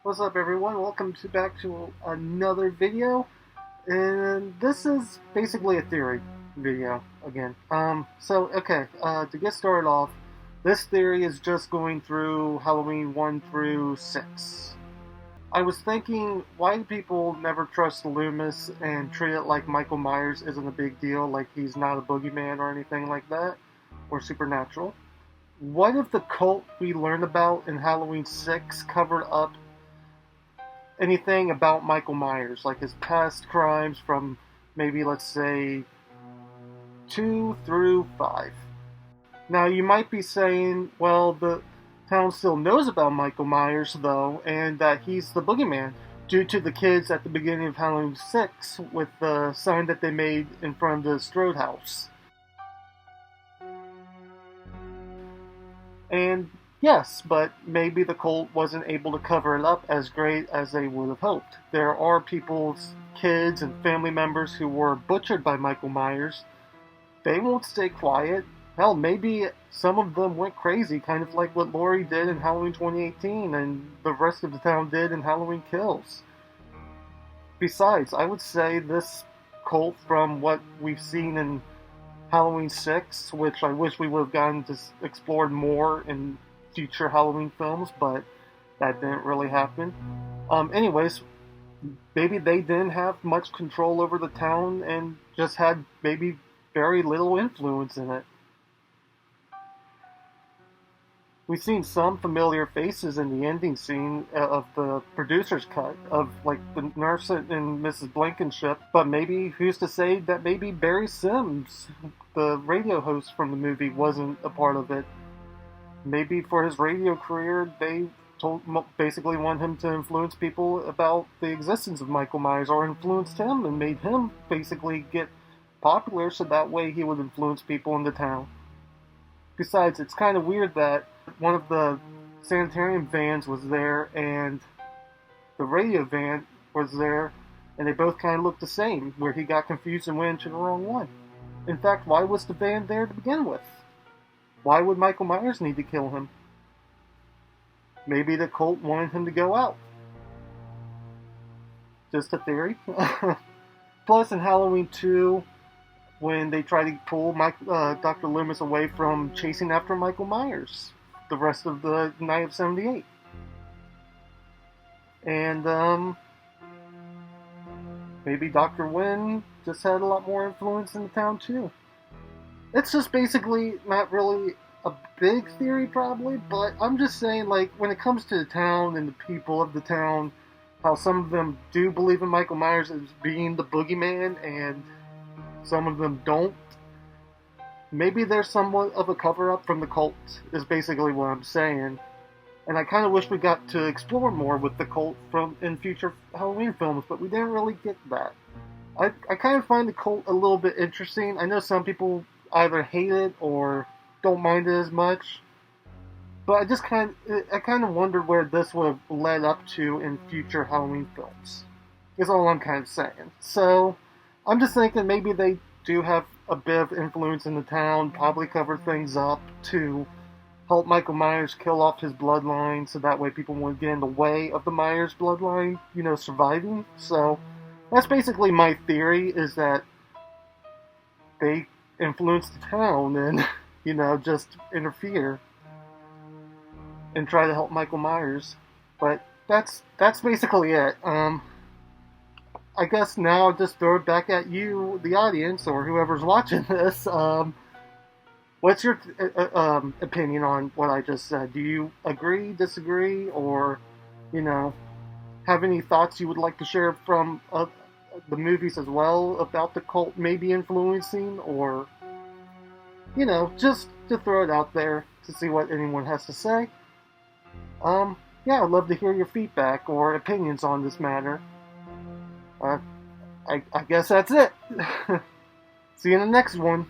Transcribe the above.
What's up, everyone? Welcome back to another video, and this is basically a theory video again. To get started off, this theory is just going through Halloween 1 through 6. I was thinking, why do people never trust Loomis and treat it like Michael Myers isn't a big deal, like he's not a boogeyman or anything like that, or supernatural? What if the cult we learned about in Halloween 6 covered up anything about Michael Myers, like his past crimes from maybe, let's say, 2 through 5. Now, you might be saying, well, the town still knows about Michael Myers, though, and that he's the boogeyman, due to the kids at the beginning of Halloween 6 with the sign that they made in front of the Strode house. And yes, but maybe the cult wasn't able to cover it up as great as they would have hoped. There are people's kids and family members who were butchered by Michael Myers. They won't stay quiet. Hell, maybe some of them went crazy, kind of like what Laurie did in Halloween 2018 and the rest of the town did in Halloween Kills. Besides, I would say this cult, from what we've seen in Halloween 6, which I wish we would have gotten to explore more in future Halloween films, but that didn't really happen. Anyways, maybe they didn't have much control over the town and just had maybe very little influence in it. We've seen some familiar faces in the ending scene of the producer's cut of, like, the nurse and Mrs. Blankenship, but maybe who's to say that maybe Barry Sims, the radio host from the movie, wasn't a part of it. Maybe for his radio career, they basically want him to influence people about the existence of Michael Myers, or influenced him and made him basically get popular so that way he would influence people in the town. Besides, it's kind of weird that one of the sanitarium vans was there and the radio van was there, and they both kind of looked the same, where he got confused and went into the wrong one. In fact, why was the van there to begin with? Why would Michael Myers need to kill him? Maybe the cult wanted him to go out. Just a theory. Plus, in Halloween 2, when they try to pull Dr. Loomis away from chasing after Michael Myers the rest of the night of 78. And, maybe Dr. Wynn just had a lot more influence in the town, too. It's just basically not really a big theory, probably, but I'm just saying, like, when it comes to the town and the people of the town, how some of them do believe in Michael Myers as being the boogeyman, and some of them don't. Maybe there's somewhat of a cover-up from the cult, is basically what I'm saying. And I kind of wish we got to explore more with the cult in future Halloween films, but we didn't really get that. I kind of find the cult a little bit interesting. I know some people either hate it or don't mind it as much, but I kind of wonder where this would have led up to in future Halloween films. Is all I'm kind of saying. So I'm just thinking maybe they do have a bit of influence in the town, probably cover things up to help Michael Myers kill off his bloodline, so that way people won't get in the way of the Myers bloodline, surviving. So that's basically my theory, is that they influence the town and, just interfere and try to help Michael Myers. But that's basically it. I guess now I'll just throw it back at you, the audience, or whoever's watching this. What's your opinion on what I just said? Do you agree, disagree, or, have any thoughts you would like to share from the movies as well about the cult maybe influencing, or, just to throw it out there to see what anyone has to say? Yeah, I'd love to hear your feedback or opinions on this matter. I guess that's it. See you in the next one.